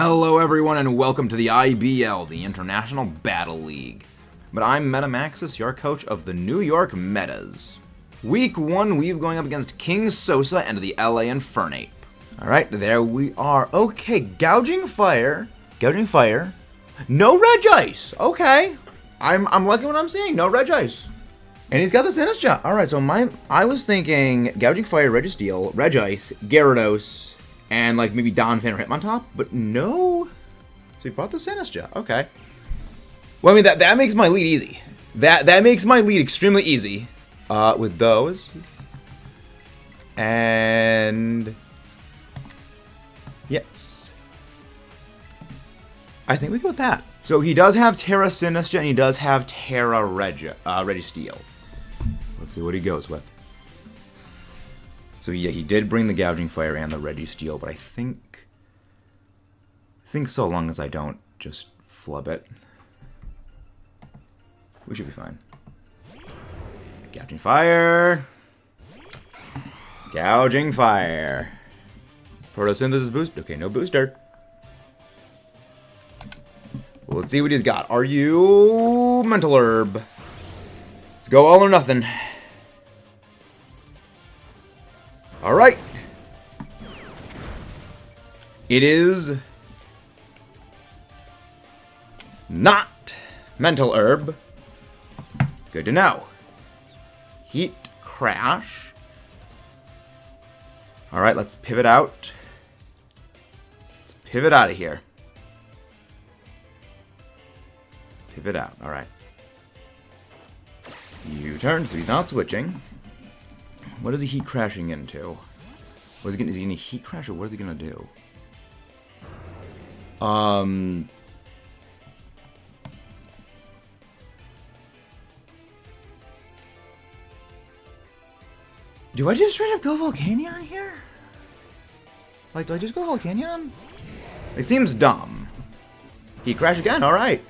Hello everyone and welcome to the IBL, the International Battle League. But I'm Metamaxis, your coach of the New York Metas. Week 1, we're going up against King Sosa and the LA Infernape. Alright, there we are. Okay, Gouging Fire. No Reg Ice. Okay. I'm liking what I'm seeing. No Reg Ice. And he's got the Sinistcha. Alright, so I was thinking Gouging Fire, Registeel, Reg Ice, Gyarados, and like maybe Donphan or Hitmontop, but no. So he brought the Sinistcha. Okay. Well, I mean that makes my lead easy. That makes my lead extremely easy. With those. And yes. I think we go with that. So he does have Terra Sinistcha and he does have Terra Registeel. Let's see what he goes with. So yeah, he did bring the Gouging Fire and the Registeel, but I think so long as I don't just flub it, we should be fine. Gouging Fire. Gouging Fire. Photosynthesis boost. Okay, no booster. Well, let's see what he's got. Are you Mental Herb? Let's go all or nothing. Alright. It is not Mental Herb. Good to know. Heat Crash. Alright, let's pivot out. Let's pivot out of here. Let's pivot out. Alright. U-turn, so he's not switching. What is he heat crashing into? Is he gonna heat crash or what is he gonna do? Do I just straight up go Volcanion here? Like, do I just go Volcanion? It seems dumb. Heat crash again, alright.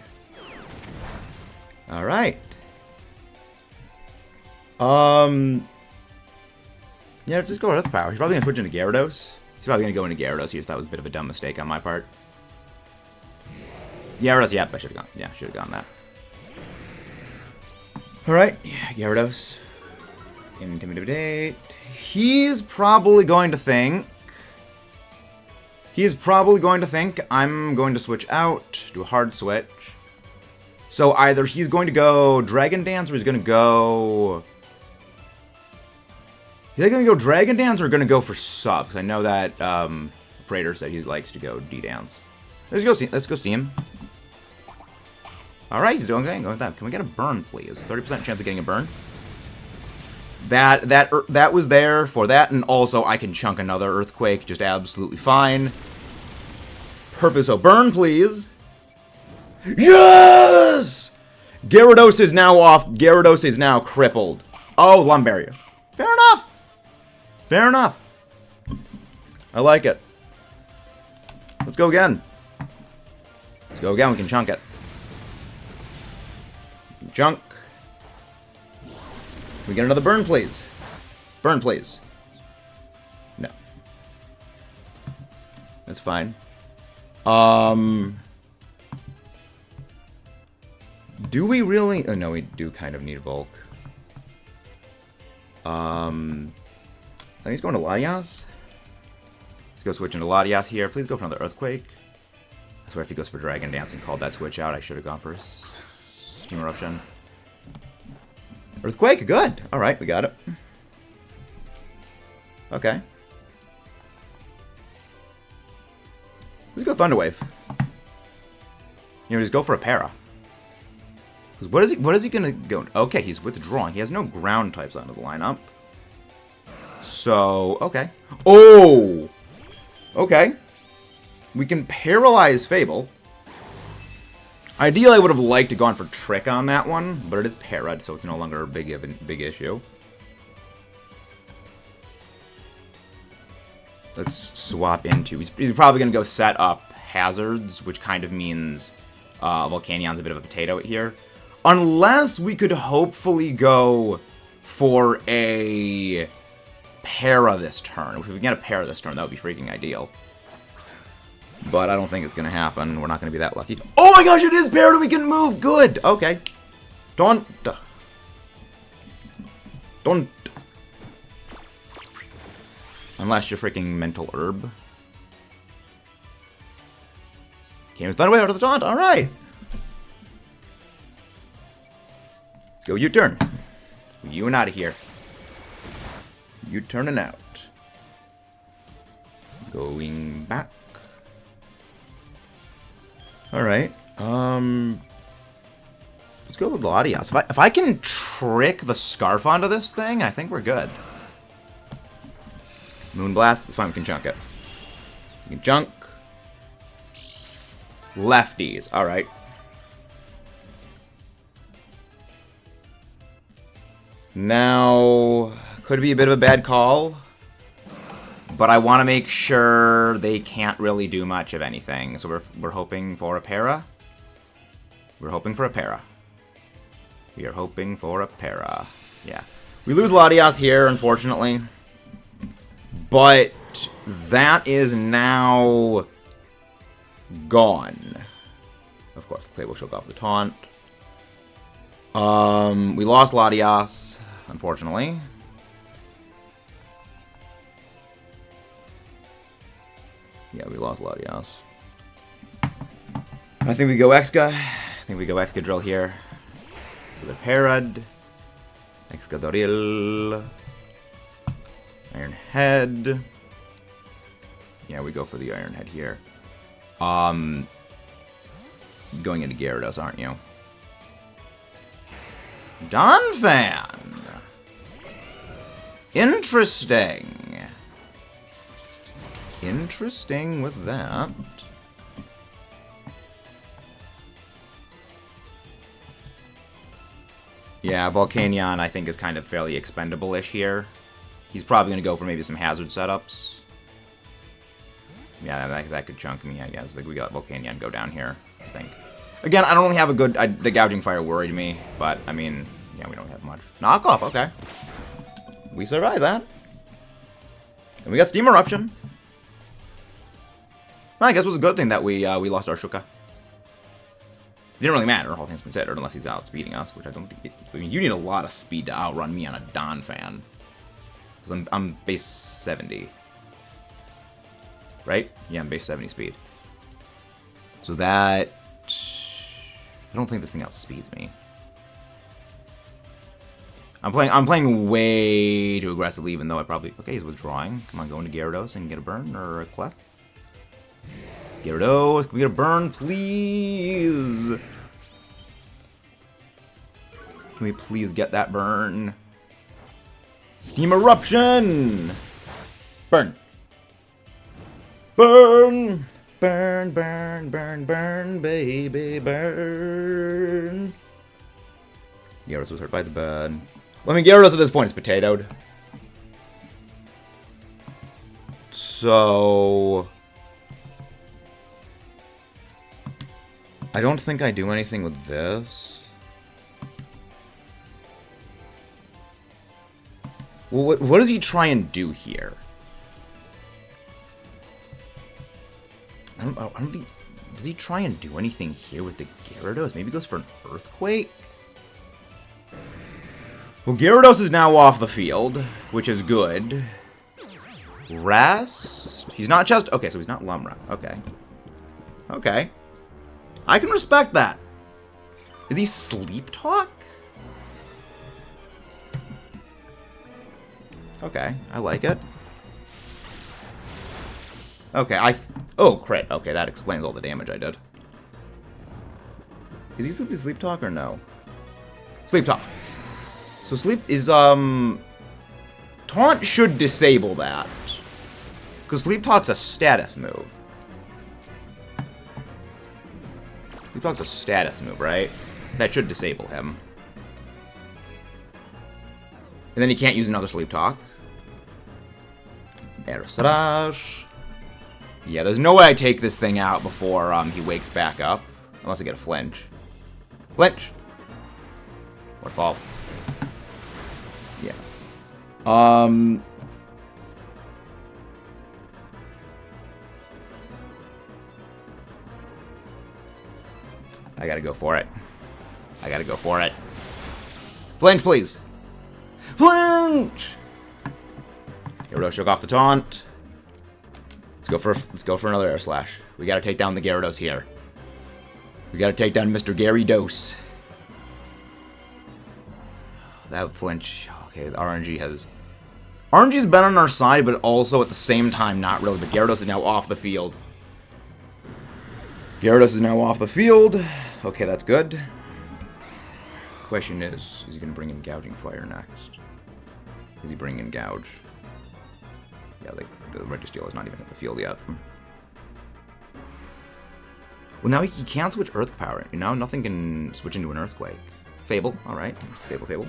Alright. Yeah, just go Earth Power. He's probably going to switch into Gyarados. He's probably going to go into Gyarados. He just thought it was a bit of a dumb mistake on my part. Gyarados, yep, I should have gone. Yeah, should have gone that. Alright, yeah, Gyarados. Intimidate. He's probably going to think I'm going to switch out, do a hard switch. So either he's going to go Dragon Dance or he's going to go... Is he going to go Dragon Dance or going to go for Sub? Because I know that Prater said he likes to go D-Dance. Let's go Steam. Alright, he's doing okay. Go with that. Can we get a burn, please? 30% chance of getting a burn. That was there for that, and also I can chunk another Earthquake just absolutely fine. Perfect. So burn, please. Yes! Gyarados is now off. Gyarados is now crippled. Oh, Lumberry. Fair enough. Fair enough. I like it. Let's go again. Let's go again. We can chunk it. Chunk. Can we get another burn, please? Burn, please. No. That's fine. Do we really... Oh, no, we do kind of need Volk. I think he's going to Latias. Let's go switch into Latias here. Please go for another Earthquake. I swear if he goes for Dragon Dance and called that switch out, I should have gone for Steam Eruption. Earthquake, good. Alright, we got it. Okay. Let's go Thunder Wave. You know, just go for a Para. What is he gonna go? Okay, he's withdrawing. He has no ground types under the lineup. So, okay. Oh! Okay. We can paralyze Fable. Ideally, I would have liked to gone for Trick on that one, but it is parried, so it's no longer a big issue. Let's swap into... He's probably going to go set up Hazards, which kind of means Volcanion's a bit of a potato here. Unless we could hopefully go for a Para this turn. If we can get a Para this turn, that would be freaking ideal. But I don't think it's going to happen. We're not going to be that lucky. Oh my gosh, it is paired and we can move. Good. Okay. Don't. Unless you're freaking mental herb. Came thunder way out of the taunt. All right. Let's go U-turn. You and out of here. U-turning out. Going back. All right. Let's go with Latias. If I can trick the Scarf onto this thing, I think we're good. Moonblast. That's fine. We can chunk it. We can chunk. Lefties. All right. Now, could be a bit of a bad call, but I want to make sure they can't really do much of anything. So we're hoping for a para. We're hoping for a para. We are hoping for a para. Yeah. We lose Latias here, unfortunately. But that is now gone. Of course, the play will choke off the taunt. We lost Latias, unfortunately. Yeah, we lost Latias. I think we go Exca. I think we go EXCADRILL here. So the Parad. EXCADRILL. Iron Head. Yeah, we go for the Iron Head here. Going into Gyarados, aren't you? Donphan! Interesting. Interesting with that. Yeah, Volcanion I think is kind of fairly expendable-ish here. He's probably going to go for maybe some hazard setups. Yeah, that could chunk me, I guess. Like, we got Volcanion go down here, I think. Again, I don't really have a good... the Gouging Fire worried me, but, I mean, yeah, we don't have much. Knockoff, okay. We survived that. And we got Steam Eruption. Well, I guess it was a good thing that we lost our Shuka. It didn't really matter, all things considered, unless he's outspeeding us, which I don't think... I mean, you need a lot of speed to outrun me on a Donphan. Because I'm base 70. Right? Yeah, I'm base 70 speed. So that... I don't think this thing outspeeds me. I'm playing way too aggressively, even though I probably... Okay, he's withdrawing. Come on, go into Gyarados and get a burn or a clef. Gyarados, can we get a burn, please? Can we please get that burn? Steam Eruption! Burn! Burn! Burn, burn, burn, burn, baby, burn! Gyarados was hurt by the bed. Well, I mean, Gyarados at this point is potatoed. So... I don't think I do anything with this. Well, what does he try and do here? I don't think... Does he try and do anything here with the Gyarados? Maybe he goes for an Earthquake? Well, Gyarados is now off the field, which is good. Rest? He's not just... Okay, so he's not Lumra. Okay. Okay. I can respect that. Is he Sleep Talk? Okay, I like it. Okay, oh, crit. Okay, that explains all the damage I did. Is he Sleep Talk or no? Sleep Talk. So Sleep is, Taunt should disable that. Because Sleep Talk's a status move. Sleep Talk's a status move, right? That should disable him. And then he can't use another Sleep Talk. Air Slash. Yeah, there's no way I take this thing out before he wakes back up. Unless I get a flinch. Flinch! Or fall. Yes. I gotta go for it. I gotta go for it. Flinch, please. Flinch! Gyarados shook off the taunt. Let's go for another air slash. We gotta take down the Gyarados here. We gotta take down Mr. Gary Dose. That flinch. Okay, the RNG's been on our side, but also at the same time not really. But Gyarados is now off the field. Gyarados is now off the field. Okay, that's good. Question is he going to bring in Gouging Fire next? Is he bringing in Gouge? Yeah, the Registeel has not even hit the field yet. Well, now he can't switch Earth Power. Now nothing can switch into an Earthquake. Fable, alright. Fable.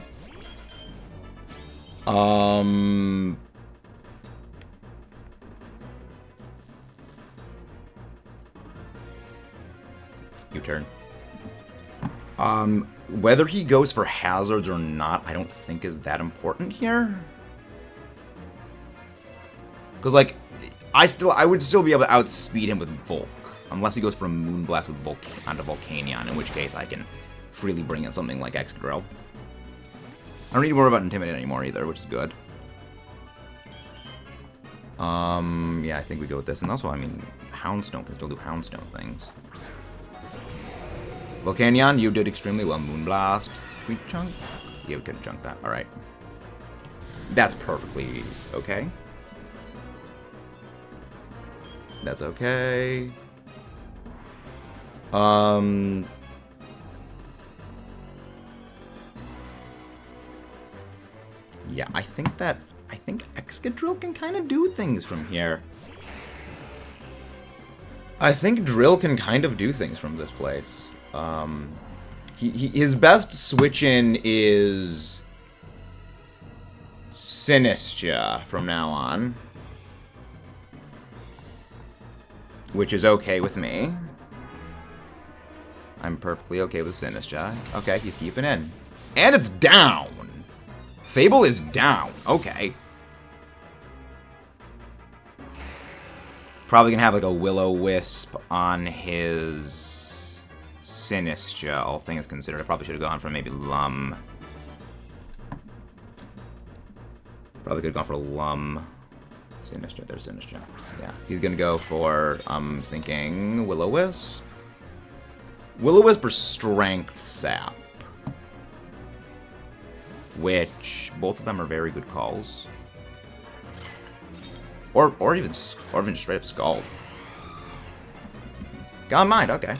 U-turn. Whether he goes for hazards or not, I don't think is that important here. Because, like, I would still be able to outspeed him with Volk. Unless he goes for a Moonblast with onto Volcanion, in which case I can freely bring in something like EXCADRILL. I don't need to worry about Intimidate anymore either, which is good. Yeah, I think we go with this. And also, I mean, Houndstone can still do Houndstone things. Volcanion, you did extremely well. Moonblast. Can we chunk? Yeah, we couldn't chunk that. Alright. That's perfectly okay. That's okay. Yeah, I think EXCADRILL can kind of do things from here. I think Drill can kind of do things from this place. His best switch-in is Sinistra from now on. Which is okay with me. I'm perfectly okay with Sinistra. Okay, he's keeping in. And it's down! Fable is down. Okay. Probably gonna have like a Will-O-Wisp on his Sinistra, all things considered. I probably should have gone for maybe Lum. Probably could have gone for Lum. Sinistra, there's Sinistra. Yeah, he's gonna go for, I'm thinking, Will-O-Wisp. Will-O-Wisp or Strength Sap. Which, both of them are very good calls. Or even straight up Scald. Got mind, okay.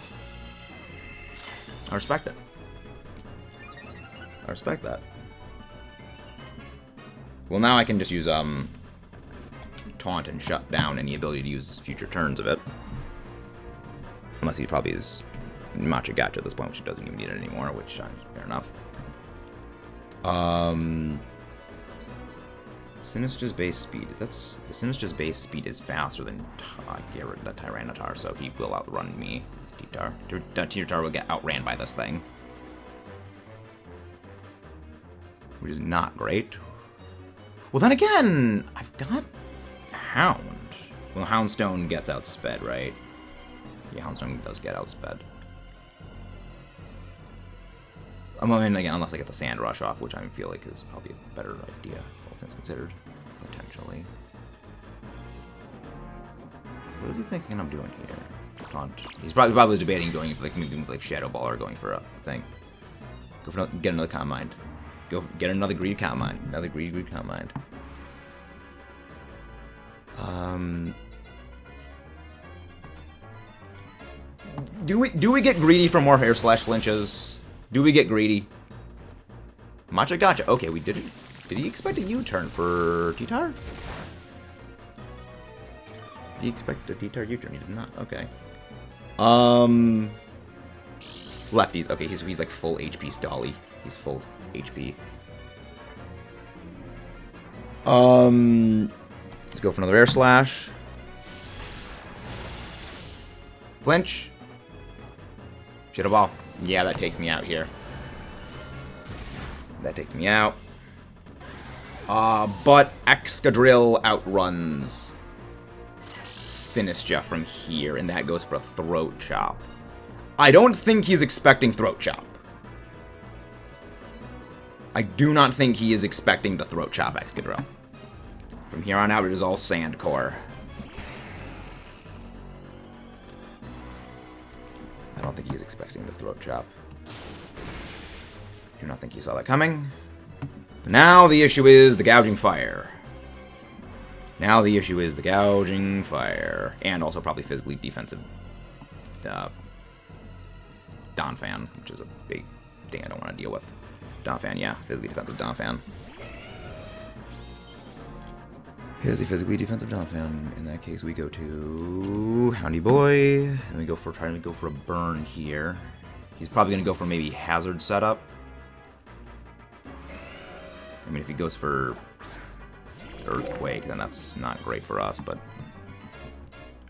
I respect it. I respect that. Well, now I can just use, Taunt and shut down any ability to use future turns of it. Unless he probably is Machagacha at this point, which he doesn't even need it anymore, which, fair enough. Sinistra's base speed. Sinistra's base speed is faster than the Tyranitar, so he will outrun me. Tyranitar will get outran by this thing. Which is not great. Well, then again, I've got Hound. Well, Houndstone gets outsped, right? Yeah, Houndstone does get outsped. I mean, again, unless I get the Sand Rush off, which I feel like is probably a better idea, all things considered, potentially. What is he thinking I'm doing here? Taunt. He's probably debating going for like maybe with like Shadow Ball or going for a thing. Go for get another Calm Mind. Go get another Greed Calm Mind. Another Greed Calm Mind. Do we get greedy for more Hair Slash flinches? Do we get greedy? Machagacha. Okay, we did it. Did he expect a U-turn for T-Tar? Did he expect a T-Tar U-turn? He did not. Okay. Lefties. Okay, he's like full HP Stolly. He's full HP. Let's go for another Air Slash. Flinch. Shadow Ball. Yeah, that takes me out here. That takes me out. But EXCADRILL outruns Sinistra from here, and that goes for a Throat Chop. I don't think he's expecting Throat Chop. I do not think he is expecting the Throat Chop Excadrill. From here on out, it is all Sand Core. I don't think he's expecting the Throat Chop. Do not think he saw that coming. But now the issue is the Gouging Fire. Now the issue is the Gouging Fire. And also probably physically defensive Donphan, which is a big thing I don't want to deal with. Donphan, yeah. Physically defensive Donphan. It is a physically defensive Donphan. In that case, we go to Houndy Boy. And we go for trying to go for a burn here. He's probably going to go for maybe Hazard setup. I mean, if he goes for Earthquake, then that's not great for us, but...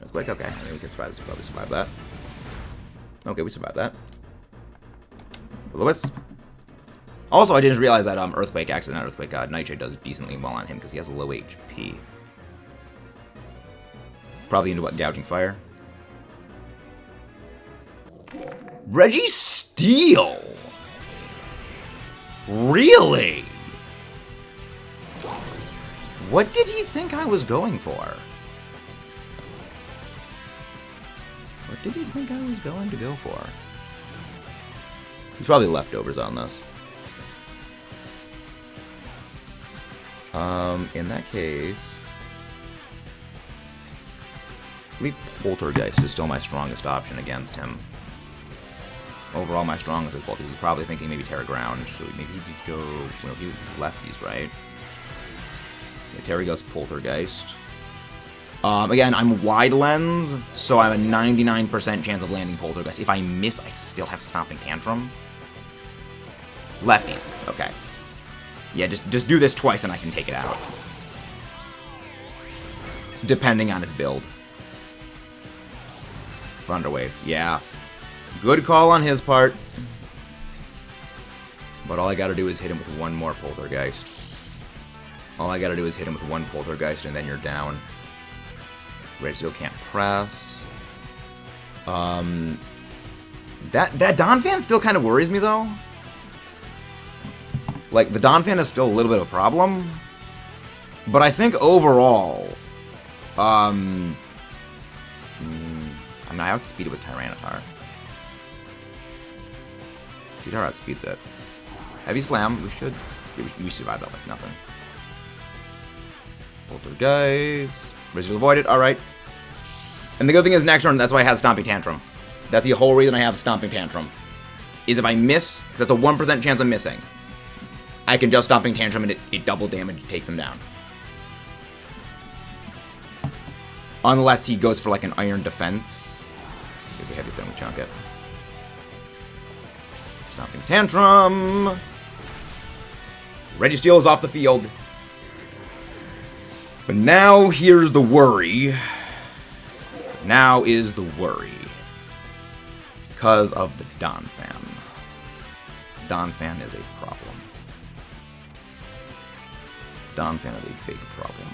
Earthquake, okay. I mean, we can survive this. We probably survive that. Okay, we survived that. Will-O-Wisp. Also, I didn't realize that Earthquake, actually not Earthquake, Nightshade does decently well on him because he has a low HP. Probably into what, Gouging Fire? Registeel! Really? What did he think I was going for? What did he think I was going to go for? He's probably leftovers on this. In that case... I believe Poltergeist is still my strongest option against him. Overall, my strongest is Poltergeist. He's probably thinking maybe Terra Ground, so maybe he'd go... Well, he was lefties, right? Yeah, Terry goes Poltergeist. Again, I'm wide lens, so I have a 99% chance of landing Poltergeist. If I miss, I still have Stomping Tantrum. Lefties. Okay. Yeah, just do this twice and I can take it out. Depending on its build. Thunderwave. Yeah. Good call on his part. But all I gotta do is hit him with one more Poltergeist. All I gotta do is hit him with one Poltergeist and then you're down. Registeel can't press. That Donphan still kind of worries me though. Like, the Donphan is still a little bit of a problem. But I think overall... I mean, I outspeed it with Tyranitar. Tyranitar outspeeds it. Heavy Slam, we survived that like nothing. Poltergeist. Registeel avoided, alright. And the good thing is next turn, that's why I have Stomping Tantrum. That's the whole reason I have Stomping Tantrum. Is if I miss, that's a 1% chance of missing. I can just Stomping Tantrum and it double damage takes him down. Unless he goes for like an Iron Defense. Get the Heavy Slam, we chunk it. Stomping Tantrum. Registeel is off the field. But now here's the worry. Now is the worry. Because of the Donphan. Donphan is a problem. Donphan is a big problem.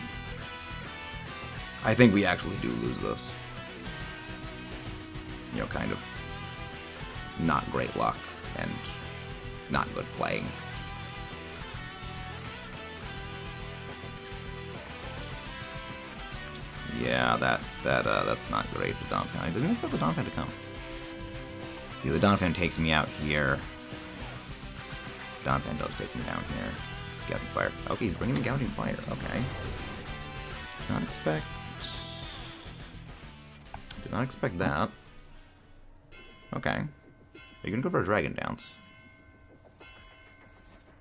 I think we actually do lose this. You know, kind of not great luck and not good playing. Yeah, that's not great for Donphan. I didn't expect the Donphan to come. Yeah, the Donphan takes me out here. Donphan does take me down here. Gouging Fire. Okay, he's bringing the Gouging Fire. Okay. Did not expect that. Okay. Are you gonna go for a Dragon Dance?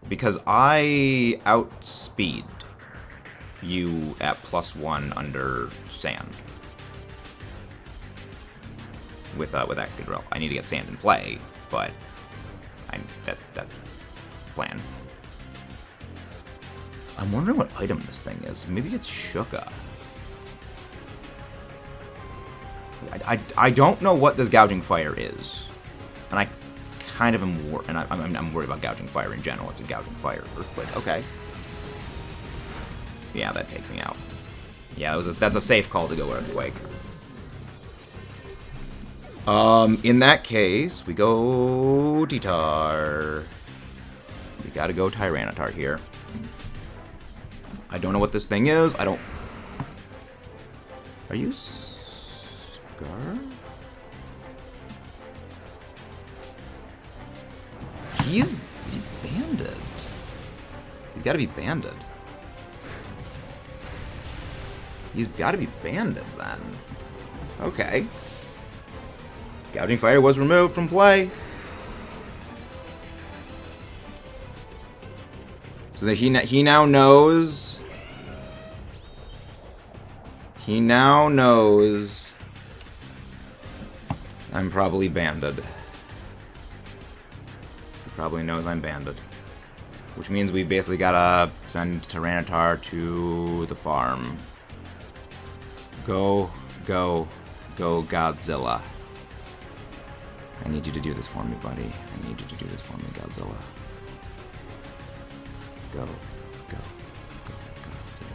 Because I outspeed you at +1 under Sand. With Excadrill. I need to get Sand in play, but that's plan. I'm wondering what item this thing is. Maybe it's Shuka. I don't know what this Gouging Fire is, and I kind of am I'm worried about Gouging Fire in general. It's a Gouging Fire Earthquake. Okay. Yeah, that takes me out. Yeah, that's a safe call to go Earthquake. In that case, we go T-Tar. We gotta go Tyranitar here. I don't know what this thing is. I don't... Are you Scar? Is he banded? He's gotta be banded. He's gotta be banded then. Okay. Gouging Fire was removed from play. So that he now knows. He now knows I'm probably banded. He probably knows I'm banded. Which means we basically gotta send Tyranitar to the farm. Go, go, go Godzilla. I need you to do this for me, buddy. I need you to do this for me, Godzilla. Go, go, go, Godzilla.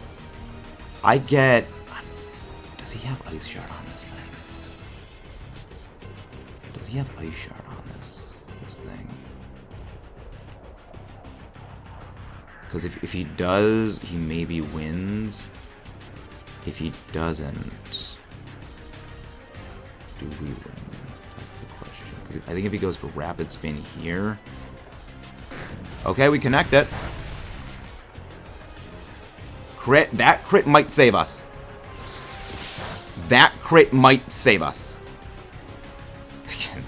I get... Does he have Ice Shard on this thing? Does he have Ice Shard on this thing? Because if he does, he maybe wins. If he doesn't, do we win? That's the question. Because I think if he goes for Rapid Spin here... Okay, we connect it. Crit. That crit might save us. That crit might save us. Come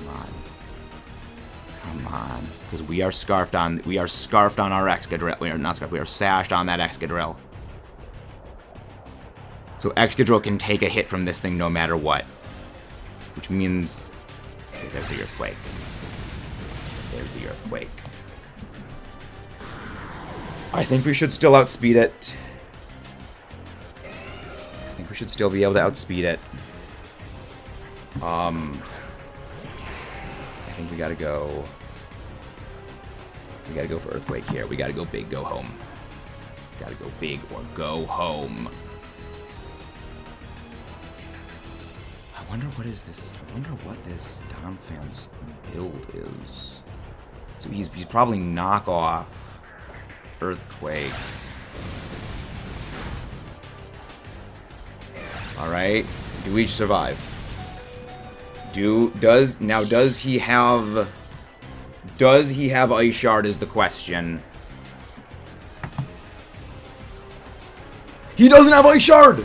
on. Come on. Because we are scarfed on. We are scarfed on our EXCADRILL. We are not scarfed. We are sashed on that EXCADRILL. So EXCADRILL can take a hit from this thing no matter what. Which means... Okay, there's the Earthquake. There's the Earthquake. I think we should still outspeed it. I think we should still be able to outspeed it. I think we gotta go... We gotta go for Earthquake here. We gotta go big, go home. Gotta go big or go home. I wonder what is this... I wonder what this Donphan's build is. So he's probably knockoff Earthquake. Alright. Do we survive? Does he have Ice Shard is the question. He doesn't have Ice Shard!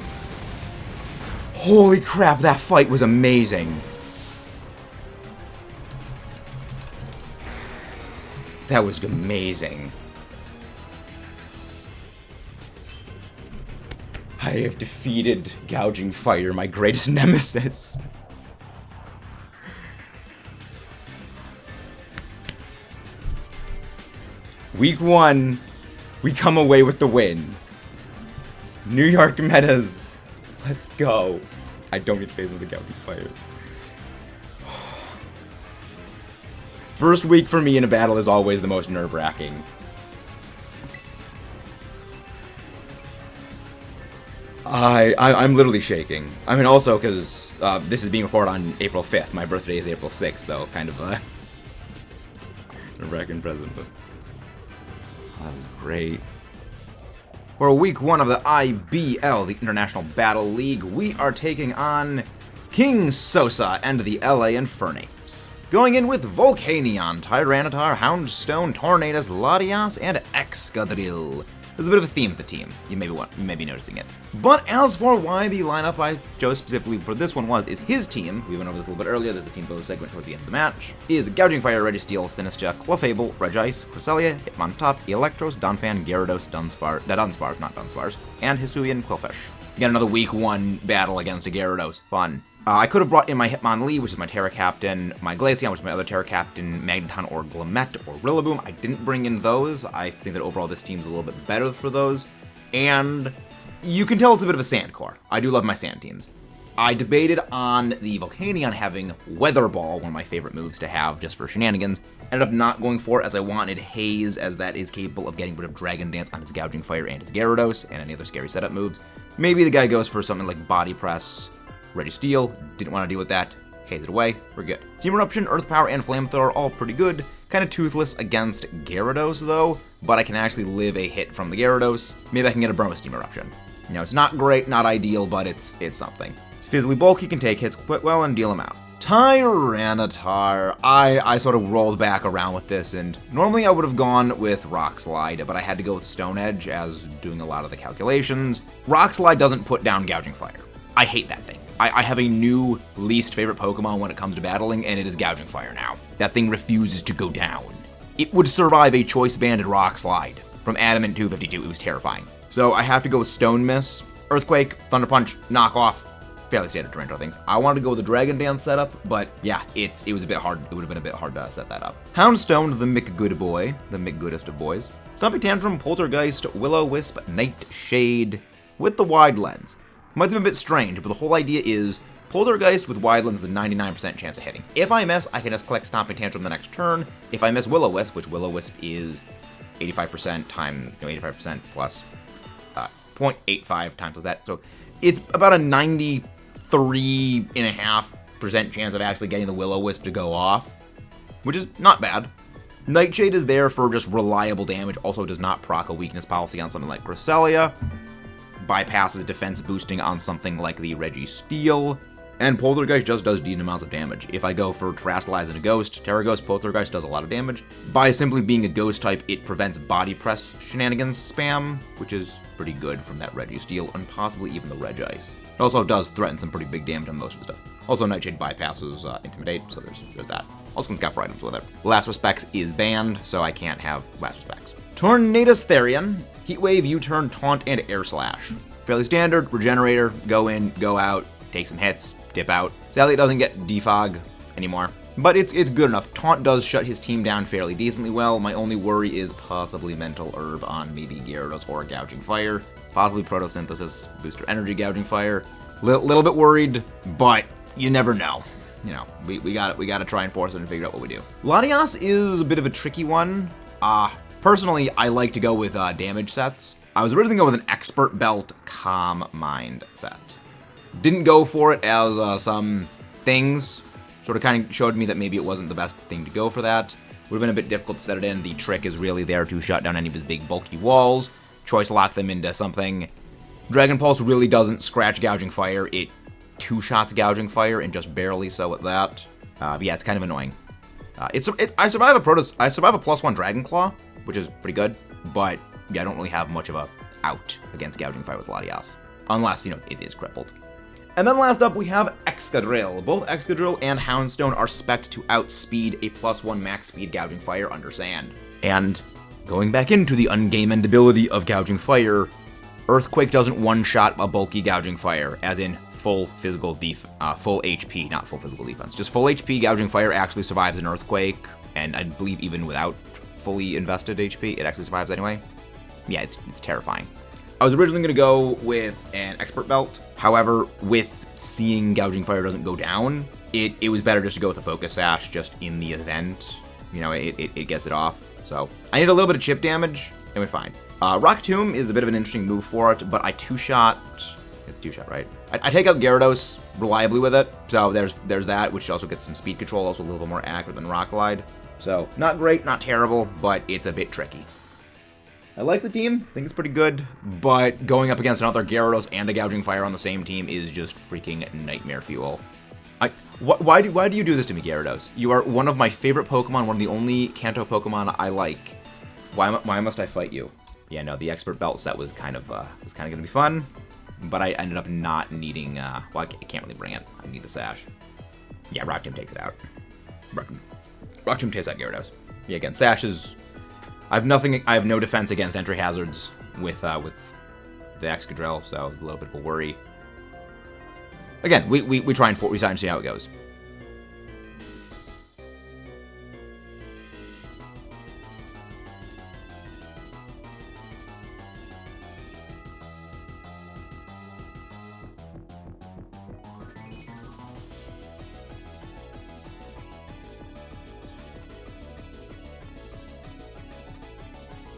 Holy crap, that fight was amazing. That was amazing. I have defeated Gouging Fire, my greatest nemesis. Week 1, we come away with the win. New York Metas. Let's go. I don't get phased with the Gouging Fire. First week for me in a battle is always the most nerve-wracking. I'm literally shaking. I mean, also because this is being recorded on April 5th. My birthday is April 6th, so kind of a nerve-wracking present, but that was great. For week 1 of the IBL, the International Battle League, we are taking on King Sosa and the LA Infernape. Going in with Volcanion, Tyranitar, Houndstone, Tornadus, Latias, and EXCADRILL. There's a bit of a theme with the team. You may be noticing it. But as for why the lineup I chose specifically for this one is his team. We went over this a little bit earlier. There's a team builder segment towards the end of the match. Is Gouging Fire, Registeel, Sinistcha, Clefable, Regice, Cresselia, Hitmontop, Electros, Donphan, Gyarados, Dunsparce, not Dunsparce, and Hisuian, Qwilfish. Again, another week 1 battle against a Gyarados. Fun. I could have brought in my Hitmonlee, which is my Terra Captain, my Glaceon, which is my other Terra Captain, Magneton or Glamet or Rillaboom. I didn't bring in those. I think that overall this team's a little bit better for those. And you can tell it's a bit of a sand core. I do love my sand teams. I debated on the Volcanion having Weather Ball, one of my favorite moves to have just for shenanigans. Ended up not going for it as I wanted Haze, as that is capable of getting rid of Dragon Dance on his Gouging Fire and his Gyarados, and any other scary setup moves. Maybe the guy goes for something like Body Press, Registeel, didn't want to deal with that, haze it away, we're good. Steam Eruption, Earth Power, and Flamethrower are all pretty good. Kind of toothless against Gyarados though, but I can actually live a hit from the Gyarados. Maybe I can get a burn with Steam Eruption. You know, it's not great, not ideal, but it's something. It's physically bulky, can take hits quite well and deal them out. Tyranitar. I sort of rolled back around with this, and normally I would have gone with Rock Slide, but I had to go with Stone Edge as doing a lot of the calculations. Rock Slide doesn't put down Gouging Fire. I hate that thing. I have a new least favorite Pokemon when it comes to battling, and it is Gouging Fire now. That thing refuses to go down. It would survive a Choice Banded Rock Slide from Adamant 252. It was terrifying. So I have to go with Stone Miss, Earthquake, Thunder Punch, Knock Off. Fairly standard Tarantula things. I wanted to go with the Dragon Dance setup, but yeah, it was a bit hard. It would have been a bit hard to set that up. Houndstone, the McGood boy, the McGoodest of boys. Stomping Tantrum, Poltergeist, Will-O-Wisp, Nightshade with the Wide Lens. Might seem a bit strange, but the whole idea is Poltergeist with Wide Lens is a 99% chance of hitting. If I miss, I can just collect Stomping Tantrum the next turn. If I miss Will-O-Wisp, which Will-O-Wisp is 85% time, 85% plus 0.85 times with that, so it's about a 93.5% chance of actually getting the Will-O-Wisp to go off, which is not bad. Nightshade is there for just reliable damage, also does not proc a weakness policy on something like Cresselia, bypasses defense boosting on something like the Registeel, and Poltergeist just does decent amounts of damage. If I go for Terastallize and a Ghost, Terraghost, Poltergeist does a lot of damage. By simply being a Ghost type, it prevents Body Press shenanigans spam, which is pretty good from that Registeel, and possibly even the Regice. It also does threaten some pretty big damage on most of the stuff. Also, Nightshade bypasses Intimidate, so there's that. Also can scout for items with it. Last Respects is banned, so I can't have Last Respects. Tornadus Therian, Heatwave, U-Turn, Taunt, and Air Slash. Fairly standard, Regenerator, go in, go out, take some hits, dip out. Sadly, it doesn't get Defog anymore, but it's good enough. Taunt does shut his team down fairly decently well. My only worry is possibly Mental Herb on maybe Gyarados or Gouging Fire. Possibly Photosynthesis, Booster Energy, Gouging Fire. Little bit worried, but you never know. You know, we gotta try and force it and figure out what we do. Latias is a bit of a tricky one. Personally, I like to go with damage sets. I was originally going with an Expert Belt Calm Mind set. Didn't go for it as some things sort of kind of showed me that maybe it wasn't the best thing to go for that. Would have been a bit difficult to set it in. The trick is really there to shut down any of his big bulky walls, choice lock them into something. Dragon Pulse really doesn't scratch Gouging Fire. It two-shots Gouging Fire and just barely so at that. But yeah, it's kind of annoying. I survive a +1 Dragon Claw, which is pretty good, but yeah, I don't really have much of a out against Gouging Fire with Latias, unless, you know, it is crippled. And then last up, we have EXCADRILL. Both EXCADRILL and Houndstone are spec'd to outspeed a +1 max speed Gouging Fire under Sand. And going back into the ungame endability of Gouging Fire, Earthquake doesn't one-shot a bulky Gouging Fire, as in full physical full HP, not full physical defense. Just full HP Gouging Fire actually survives an Earthquake, and I believe even without fully invested HP, it actually survives anyway. Yeah, it's terrifying. I was originally going to go with an Expert Belt. However, with seeing Gouging Fire doesn't go down, it was better just to go with a Focus Sash just in the event, you know, it gets it off. So I need a little bit of chip damage, and we're fine. Rock Tomb is a bit of an interesting move for it, but I two-shot, it's two-shot, right? I take out Gyarados reliably with it, so there's that, which also gets some speed control, also a little bit more accurate than Rock Glide. So not great, not terrible, but it's a bit tricky. I like the team, I think it's pretty good, but going up against another Gyarados and a Gouging Fire on the same team is just freaking nightmare fuel. Why do you do this to me, Gyarados? You are one of my favorite Pokemon, one of the only Kanto Pokemon I like. Why must I fight you? Yeah, no, the Expert Belt set was kind of gonna be fun, but I ended up not needing. Well, I can't really bring it. I need the Sash. Yeah, Rock Tomb takes it out. Rock Tomb takes out Gyarados. Yeah, again, Sash is. I have no defense against entry hazards with the EXCADRILL, so a little bit of a worry. Again, we try and see how it goes.